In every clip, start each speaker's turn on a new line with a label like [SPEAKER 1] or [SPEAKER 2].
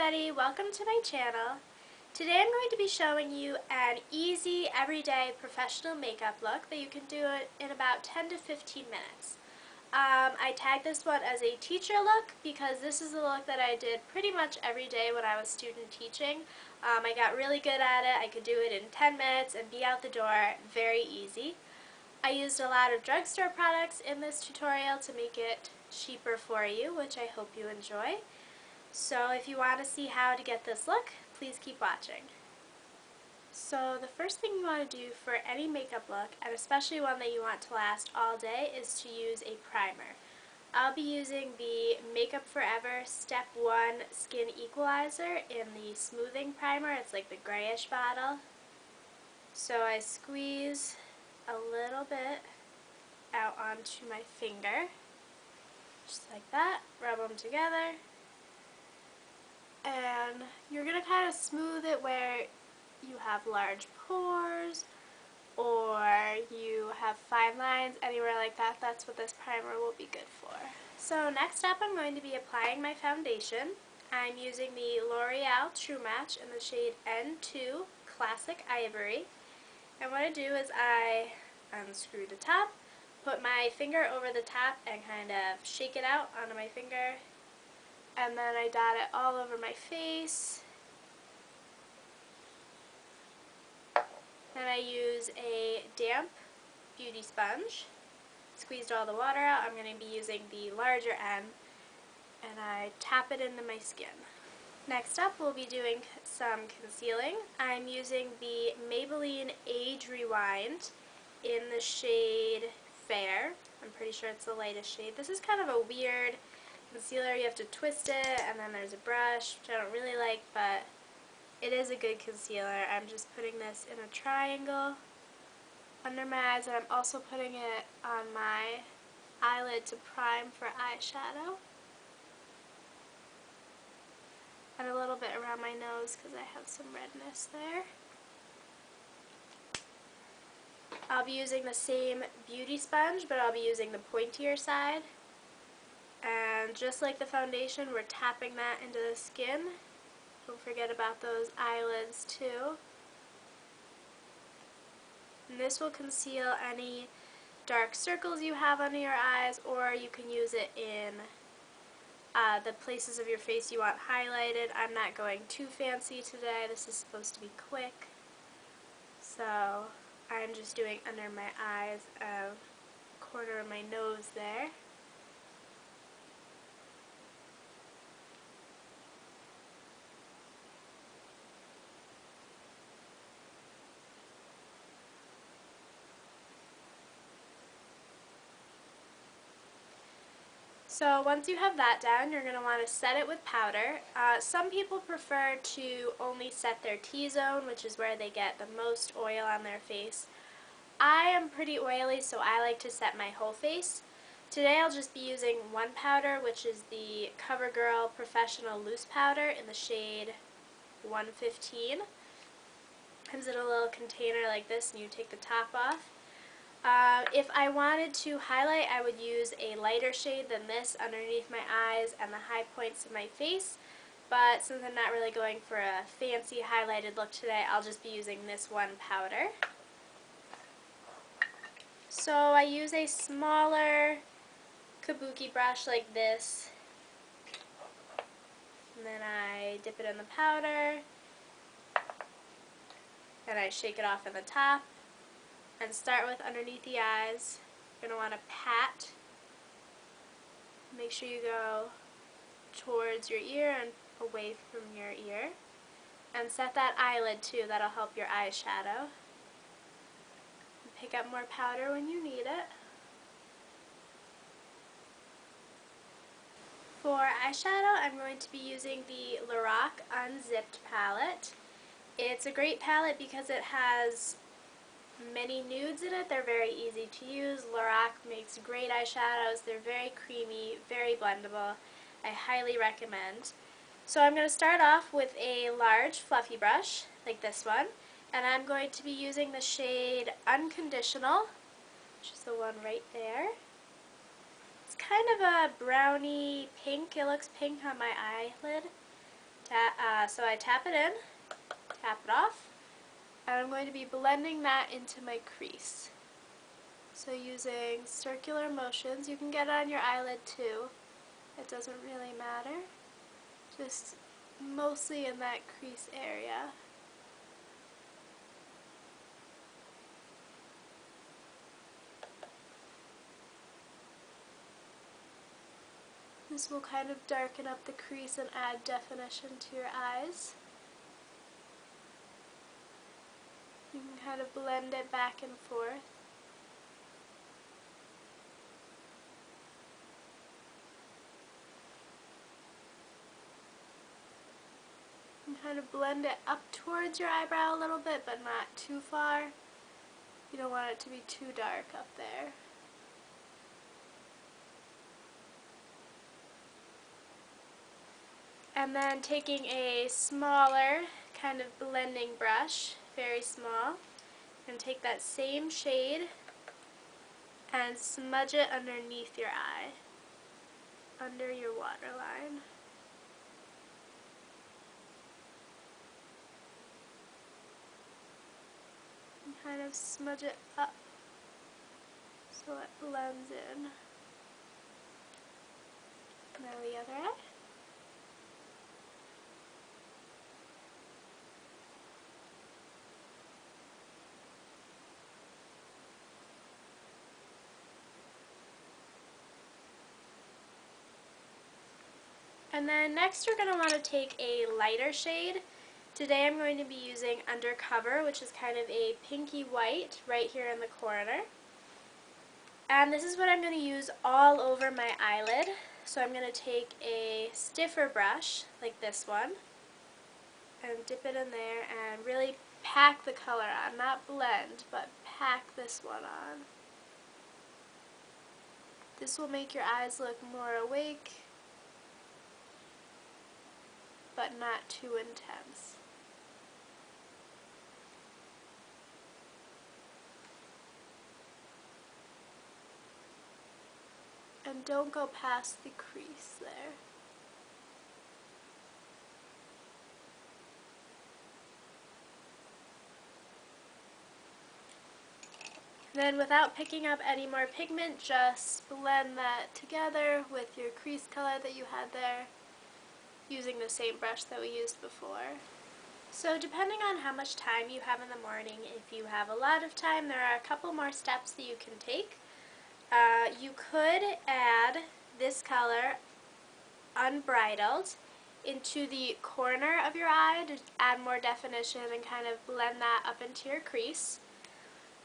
[SPEAKER 1] everybody, welcome to my channel. Today I'm going to be showing you an easy, everyday professional makeup look that you can do in about 10 to 15 minutes. I tagged this one as a teacher look because this is a look that I did pretty much every day when I was student teaching. I got really good at it. I could do it in 10 minutes and be out the door very easy. I used a lot of drugstore products in this tutorial to make it cheaper for you, which I hope you enjoy. So if you want to see how to get this look, please keep watching. So the first thing you want to do for any makeup look, and especially one that you want to last all day, is to use a primer. I'll be using the Makeup Forever Step 1 Skin Equalizer in the smoothing primer. It's like the grayish bottle. So I squeeze a little bit out onto my finger, just like that, rub them together. And you're going to kind of smooth it where you have large pores or you have fine lines, anywhere like that. That's what this primer will be good for. So next up I'm going to be applying my foundation. I'm using the L'Oreal True Match in the shade N2 Classic Ivory. And what I do is I unscrew the top, put my finger over the top and kind of shake it out onto my finger. And then I dot it all over my face. Then I use a damp beauty sponge. Squeezed all the water out. I'm going to be using the larger end. And I tap it into my skin. Next up we'll be doing some concealing. I'm using the Maybelline Age Rewind in the shade Fair. I'm pretty sure it's the lightest shade. This is kind of a weird concealer. You have to twist it, and then there's a brush, which I don't really like, but it is a good concealer. I'm just putting this in a triangle under my eyes, and I'm also putting it on my eyelid to prime for eyeshadow. And a little bit around my nose because I have some redness there. I'll be using the same beauty sponge, but I'll be using the pointier side. And just like the foundation, we're tapping that into the skin. Don't forget about those eyelids too. And this will conceal any dark circles you have under your eyes, or you can use it in the places of your face you want highlighted. I'm not going too fancy today. This is supposed to be quick. So I'm just doing under my eyes and corner of my nose there. So once you have that down, you're going to want to set it with powder. Some people prefer to only set their T-zone, which is where they get the most oil on their face. I am pretty oily, so I like to set my whole face. Today I'll just be using one powder, which is the CoverGirl Professional Loose Powder in the shade 115. Comes in a little container like this, and you take the top off. If I wanted to highlight, I would use a lighter shade than this underneath my eyes and the high points of my face, but since I'm not really going for a fancy highlighted look today, I'll just be using this one powder. So I use a smaller kabuki brush like this, and then I dip it in the powder, and I shake it off in the top. And start with underneath the eyes. You're going to want to pat. Make sure you go towards your ear and away from your ear. And set that eyelid too. That'll help your eyeshadow. And pick up more powder when you need it. For eyeshadow, I'm going to be using the Lorac Unzipped palette. It's a great palette because it has many nudes in it. They're very easy to use. Lorac makes great eyeshadows. They're very creamy, very blendable. I highly recommend. So I'm going to start off with a large fluffy brush, like this one, and I'm going to be using the shade Unconditional, which is the one right there. It's kind of a browny pink. It looks pink on my eyelid. So I tap it in, tap it off, and I'm going to be blending that into my crease. So using circular motions, you can get it on your eyelid too, it doesn't really matter, just mostly in that crease area. This will kind of darken up the crease and add definition to your eyes. You can kind of blend it back and forth. You can kind of blend it up towards your eyebrow a little bit, but not too far. You don't want it to be too dark up there. And then taking a smaller kind of blending brush, very small, and take that same shade and smudge it underneath your eye, under your waterline. And kind of smudge it up so it blends in. Now the other eye. And then next you're going to want to take a lighter shade. Today I'm going to be using Undercover, which is kind of a pinky white right here in the corner. And this is what I'm going to use all over my eyelid. So I'm going to take a stiffer brush, like this one, and dip it in there and really pack the color on. Not blend, but pack this one on. This will make your eyes look more awake, but not too intense. And don't go past the crease there. Then without picking up any more pigment, just blend that together with your crease color that you had there, using the same brush that we used before. So depending on how much time you have in the morning, if you have a lot of time, there are a couple more steps that you can take. You could add this color, Unbridled, into the corner of your eye to add more definition and kind of blend that up into your crease.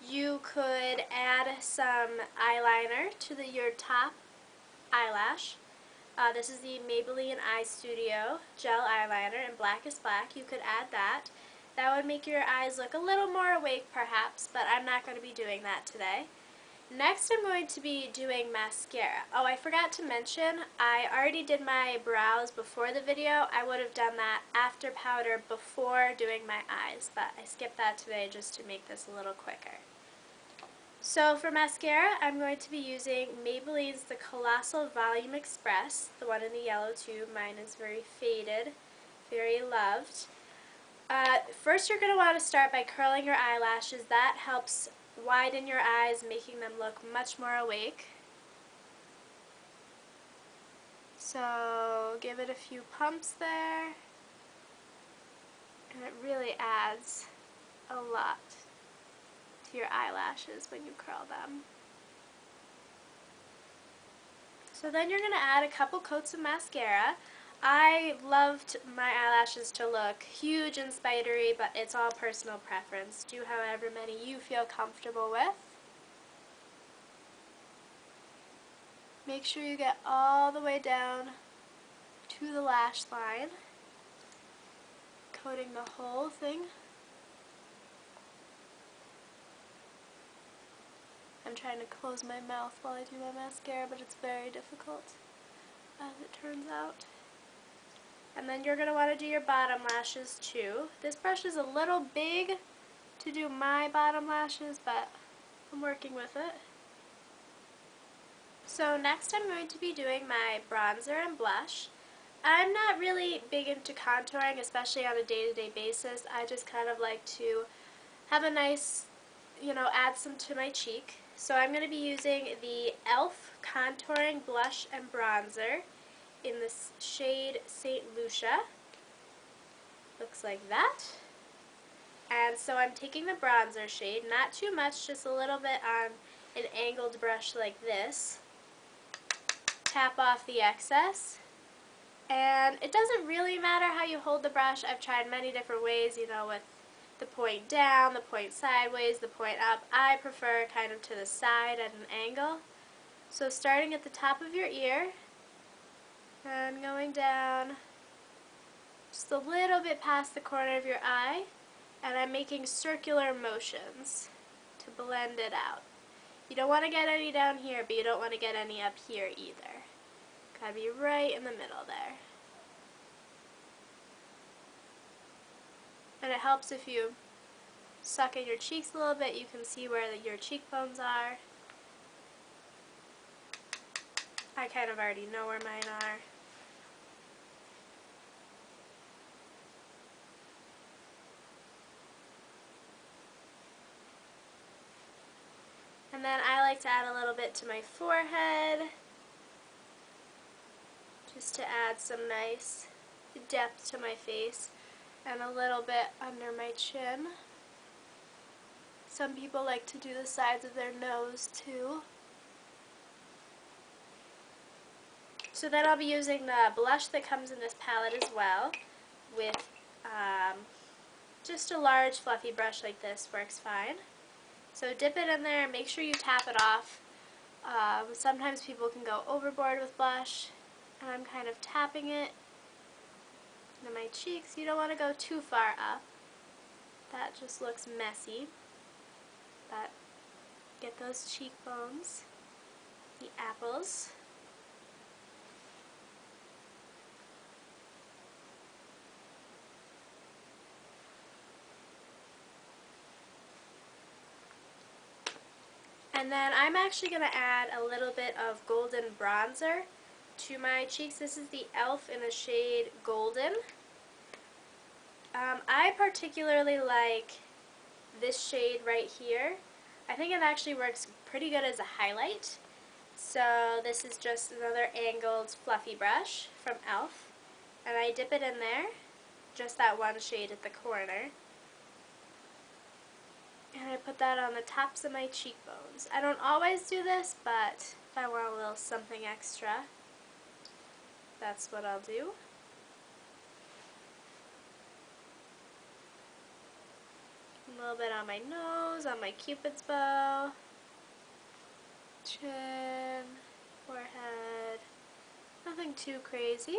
[SPEAKER 1] You could add some eyeliner to your top eyelash. This is the Maybelline Eye Studio Gel Eyeliner in Black is Black. You could add that. That would make your eyes look a little more awake perhaps, but I'm not going to be doing that today. Next I'm going to be doing mascara. Oh, I forgot to mention, I already did my brows before the video. I would have done that after powder before doing my eyes, but I skipped that today just to make this a little quicker. So for mascara, I'm going to be using Maybelline's The Colossal Volume Express, the one in the yellow tube. Mine is very faded, very loved. First you're going to want to start by curling your eyelashes. That helps widen your eyes, making them look much more awake. So give it a few pumps there, and it really adds a lot to your eyelashes when you curl them. So then you're going to add a couple coats of mascara. I loved my eyelashes to look huge and spidery, but it's all personal preference. Do however many you feel comfortable with. Make sure you get all the way down to the lash line, coating the whole thing. I'm trying to close my mouth while I do my mascara, but it's very difficult, as it turns out. And then you're going to want to do your bottom lashes too. This brush is a little big to do my bottom lashes, but I'm working with it. So next I'm going to be doing my bronzer and blush. I'm not really big into contouring, especially on a day-to-day basis. I just kind of like to have a nice, add some to my cheek. So I'm going to be using the e.l.f. Contouring Blush and Bronzer in the shade St. Lucia. Looks like that. And so I'm taking the bronzer shade, not too much, just a little bit on an angled brush like this. Tap off the excess. And it doesn't really matter how you hold the brush. I've tried many different ways, with the point down, the point sideways, the point up. I prefer kind of to the side at an angle. So starting at the top of your ear and going down just a little bit past the corner of your eye, and I'm making circular motions to blend it out. You don't want to get any down here, but you don't want to get any up here either. Gotta be right in the middle there. And it helps if you suck in your cheeks a little bit. You can see where your cheekbones are. I kind of already know where mine are. And then I like to add a little bit to my forehead, just to add some nice depth to my face, and a little bit under my chin. Some people like to do the sides of their nose too. So then I'll be using the blush that comes in this palette as well, with just a large fluffy brush like this works fine. So dip it in there and make sure you tap it off. Sometimes people can go overboard with blush, and I'm kind of tapping it into my cheeks. You don't want to go too far up. That just looks messy. But get those cheekbones, the apples. And then I'm actually going to add a little bit of golden bronzer to my cheeks. This is the e.l.f. in the shade Golden. I particularly like this shade right here. I think it actually works pretty good as a highlight. So this is just another angled fluffy brush from e.l.f. And I dip it in there, just that one shade at the corner. And I put that on the tops of my cheekbones. I don't always do this, but if I want a little something extra, that's what I'll do. A little bit on my nose, on my cupid's bow, chin, forehead, nothing too crazy.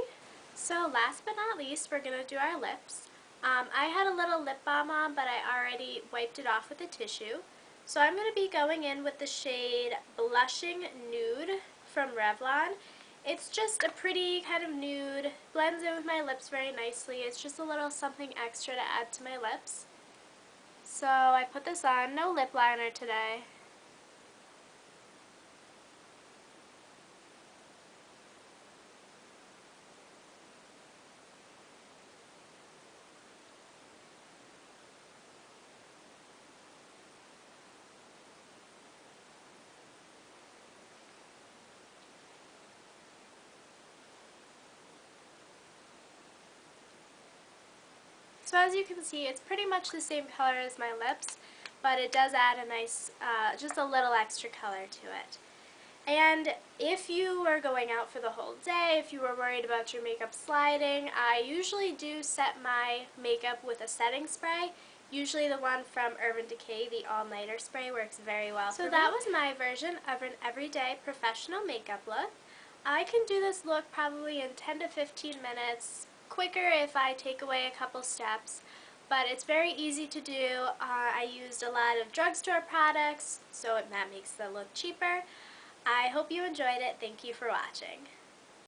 [SPEAKER 1] So last but not least, we're going to do our lips. I had a little lip balm on, but I already wiped it off with a tissue. So I'm going to be going in with the shade Blushing Nude from Revlon. It's just a pretty kind of nude, blends in with my lips very nicely. It's just a little something extra to add to my lips. So I put this on, no lip liner today. So as you can see, it's pretty much the same color as my lips, but it does add a nice, just a little extra color to it. And if you were going out for the whole day, if you were worried about your makeup sliding, I usually do set my makeup with a setting spray. Usually the one from Urban Decay, the All-Nighter Spray, works very well for me. So that was my version of an everyday professional makeup look. I can do this look probably in 10 to 15 minutes, quicker if I take away a couple steps, but it's very easy to do. I used a lot of drugstore products, so that makes the look cheaper. I hope you enjoyed it. Thank you for watching.